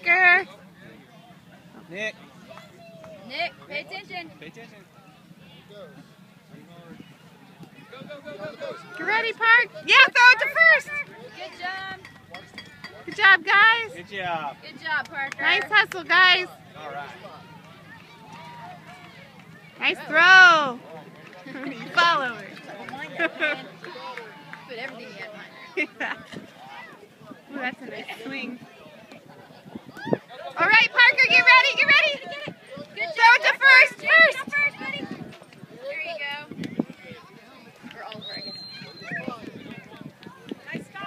Parker. Nick. Nick, pay attention. Pay attention. Get ready, Park. Yeah, throw it to first. Good job. Good job, guys. Good job. Good job, Parker. Nice hustle, guys. All right. Nice throw. You follow her. Put everything you had behind her. Yeah. Ooh, that's a nice swing. All right, Parker, get ready, get ready. Get it. Good job. Throw it to first, Get it first. first, buddy. There you go. Or Oliver, I guess.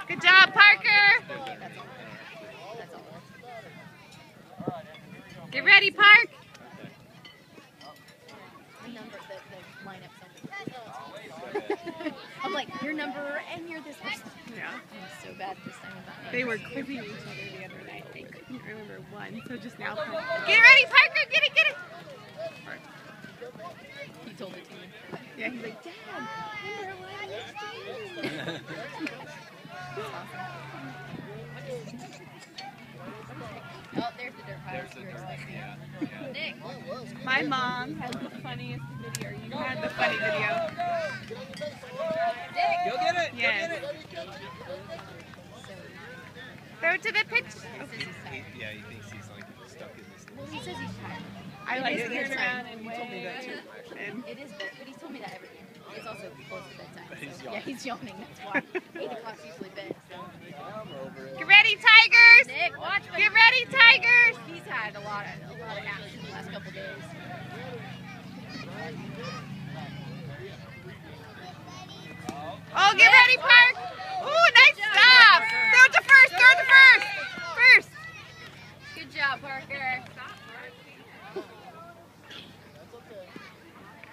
Good job, Parker. Okay, that's all. That's all. Get ready, Park. The number, the lineup something. I'm like, your number and you're this person. Yeah. I'm so bad this time about names. They were quizzing each other the other night. They couldn't remember one, so just now. Parker. Get ready, Parker. Get it, get it. He told it to me. Yeah, he's like, Dad, number 11 Oh, there's the dirt pile. You were expecting. Yeah. Nick. My mom has the funniest video. You had the funny video. Nick. Go get it. Yes. Go get it. Throw it to the pitch. He says he's tired. Yeah, he thinks he's like stuck in this. Well, he says he's tired. I like It to is turn bedtime. around and You told me that wave. too. And It is bed, but he's told me that every year. It's also close to bedtime. He's So, yawning. yeah, he's yawning. That's why. 8 o'clock's usually bed. So. I'm over it. get ready, Tigers. Nick, watch. buddy. Get ready, Tigers. He's had a lot of action the last couple days. Oh, get ready, Park. Ooh, nice stop. Throw it to first. Throw it to first. First. Good job, Parker.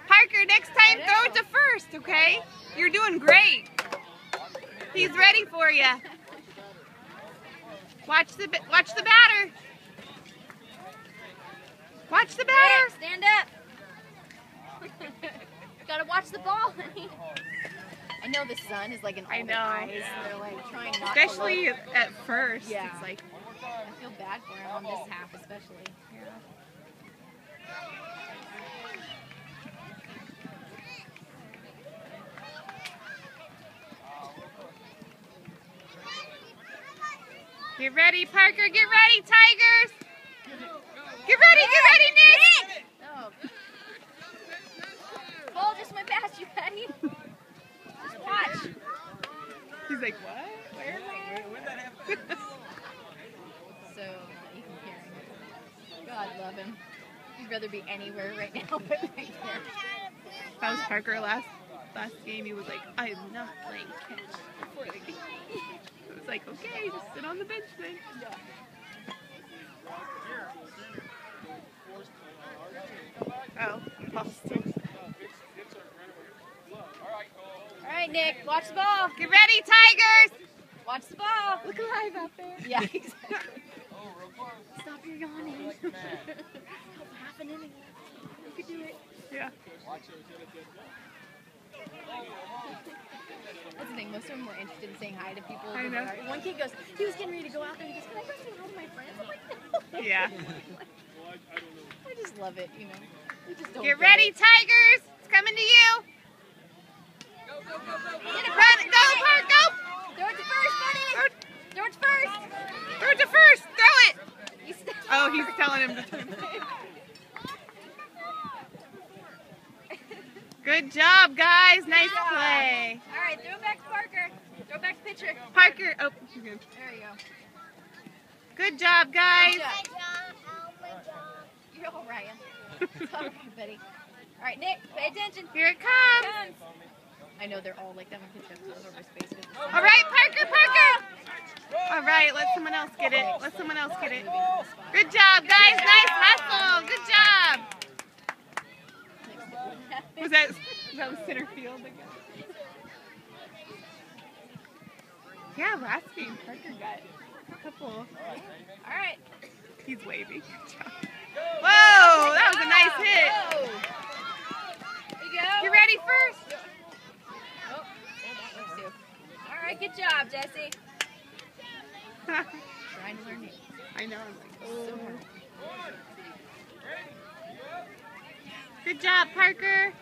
Parker, next time throw it to first, okay? You're doing great. He's ready for you. Watch the batter. Watch the batter. Nick, stand up. Gotta watch the ball, honey. I know the sun is like in all I their know. eyes. They're like trying not Especially to look. at first. Yeah. It's like, I feel bad for him on this half, especially. get ready, Parker. Get ready, Tigers. Get ready, Nick. Oh. Ball just went past you, Patty. Just watch. He's like, what? Where? When that happen? So you can hear him. God love him. He'd rather be anywhere right now, but right there. That was Parker last game. He was like, I'm not playing catch before the game. It was like, okay, just sit on the bench then. Oh, Boston. All right, Nick, watch the ball. Get ready, Tigers! Watch the ball. Look alive out there. Yeah, exactly. Stop your yawning. Stop half an inning. You can do it. Yeah. That's the thing. Most of them were interested in saying hi to people. I know. One kid goes, he was getting ready to go out there. He goes, can I go say hi to my friends? I'm like, no. Yeah. I just love it, you know. We just don't Get ready, Tigers! It's coming to you. Run, go, Park, go! Throw it to first, buddy. Throw it to first. Throw it to first. Throw it. He's Oh, he's telling him to turn. Good job, guys. Nice play. All right, throw it back to Parker. Throw it back to pitcher. Parker. Oh, you're good. There you go. Good job, guys. Good job. You're all right. It's all right, buddy. All right, Nick, pay attention. Here it comes. Comes. I know they're all like that when pitch up over space. All right, Parker, Parker. All right, let someone else get it. Let someone else get it. Good job, guys. Nice hustle. Good job. Was that center field again? Yeah, last game Parker got a couple. All right. He's waving. Good job. Whoa, that was a nice hit. Whoa. There you go. You ready first? Oh, let's do. All right, good job, Jesse. Trying to learn it. I know. I'm like, So oh. hard. Good job, Parker.